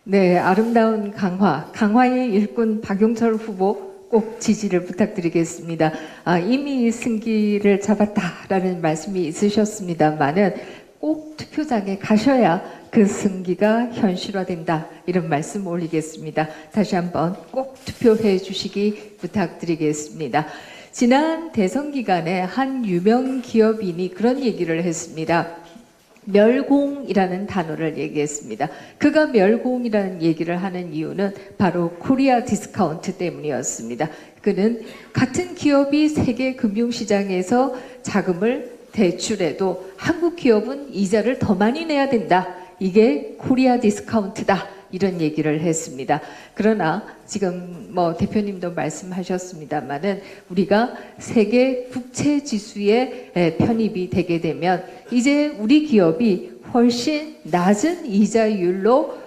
네, 아름다운 강화, 강화의 일꾼 박용철 후보 꼭 지지를 부탁드리겠습니다. 이미 승기를 잡았다라는 말씀이 있으셨습니다만은 꼭 투표장에 가셔야 그 승기가 현실화된다, 이런 말씀 올리겠습니다. 다시 한번 꼭 투표해 주시기 부탁드리겠습니다. 지난 대선 기간에 한 유명 기업인이 그런 얘기를 했습니다. 멸공이라는 단어를 얘기했습니다. 그가 멸공이라는 얘기를 하는 이유는 바로 코리아 디스카운트 때문이었습니다. 그는 같은 기업이 세계 금융시장에서 자금을 대출해도 한국 기업은 이자를 더 많이 내야 된다. 이게 코리아 디스카운트다. 이런 얘기를 했습니다. 그러나 지금 대표님도 말씀하셨습니다만은 우리가 세계 국채 지수에 편입이 되게 되면 이제 우리 기업이 훨씬 낮은 이자율로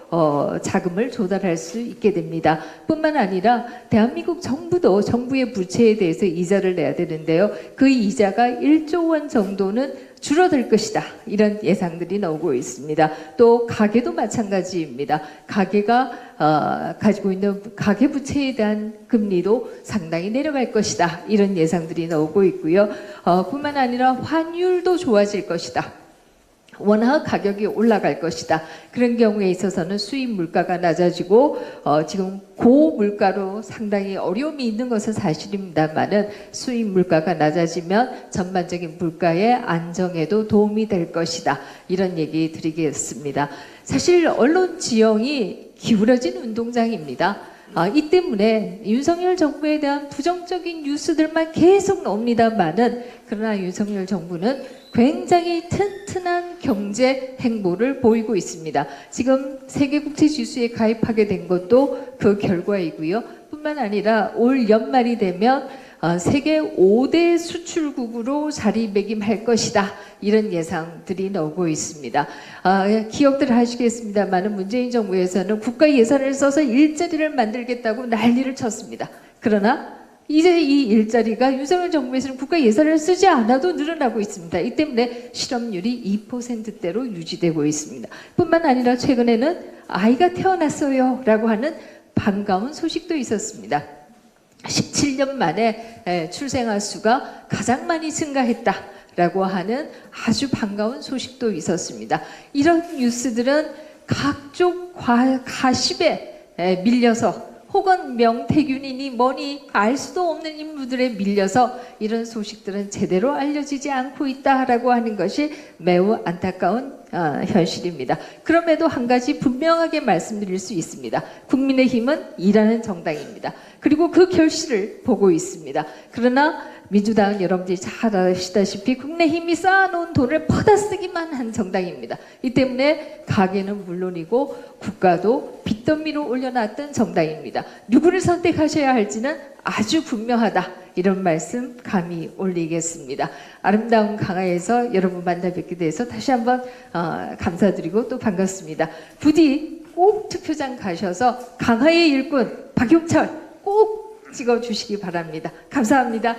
자금을 조달할 수 있게 됩니다. 뿐만 아니라 대한민국 정부도 정부의 부채에 대해서 이자를 내야 되는데요. 그 이자가 1조 원 정도는 줄어들 것이다. 이런 예상들이 나오고 있습니다. 또 가계도 마찬가지입니다. 가계가 가지고 있는 가계부채에 대한 금리도 상당히 내려갈 것이다. 이런 예상들이 나오고 있고요. 뿐만 아니라 환율도 좋아질 것이다. 원화 가격이 올라갈 것이다. 그런 경우에 있어서는 수입 물가가 낮아지고 지금 고물가로 상당히 어려움이 있는 것은 사실입니다만은 수입 물가가 낮아지면 전반적인 물가의 안정에도 도움이 될 것이다. 이런 얘기 드리겠습니다. 사실 언론 지형이 기울어진 운동장입니다. 이 때문에 윤석열 정부에 대한 부정적인 뉴스들만 계속 나옵니다만은 그러나 윤석열 정부는 굉장히 튼튼한 경제 행보를 보이고 있습니다. 지금 세계국채지수에 가입하게 된 것도 그 결과이고요. 뿐만 아니라 올 연말이 되면 세계 5대 수출국으로 자리매김할 것이다. 이런 예상들이 나오고 있습니다. 기억들 하시겠습니다만 문재인 정부에서는 국가 예산을 써서 일자리를 만들겠다고 난리를 쳤습니다. 그러나 이제 이 일자리가 윤석열 정부에서는 국가 예산을 쓰지 않아도 늘어나고 있습니다. 이 때문에 실업률이 2%대로 유지되고 있습니다. 뿐만 아니라 최근에는 아이가 태어났어요 라고 하는 반가운 소식도 있었습니다. 17년 만에 출생아 수가 가장 많이 증가했다 라고 하는 아주 반가운 소식도 있었습니다. 이런 뉴스들은 각종 가십에 밀려서 혹은 명태균이니 뭐니 알 수도 없는 인물들에 밀려서 이런 소식들은 제대로 알려지지 않고 있다라고 하는 것이 매우 안타까운 현실입니다. 그럼에도 한 가지 분명하게 말씀드릴 수 있습니다. 국민의힘은 일하는 정당입니다. 그리고 그 결실을 보고 있습니다. 그러나 민주당은 여러분들이 잘 아시다시피 국민의힘이 쌓아놓은 돈을 퍼다쓰기만 한 정당입니다. 이 때문에 가계는 물론이고 국가도 빚더미로 올려놨던 정당입니다. 누구를 선택하셔야 할지는 아주 분명하다. 이런 말씀 감히 올리겠습니다. 아름다운 강화에서 여러분 만나 뵙게 돼서 다시 한번 감사드리고 또 반갑습니다. 부디 꼭 투표장 가셔서 강화의 일꾼 박용철 꼭 찍어주시기 바랍니다. 감사합니다.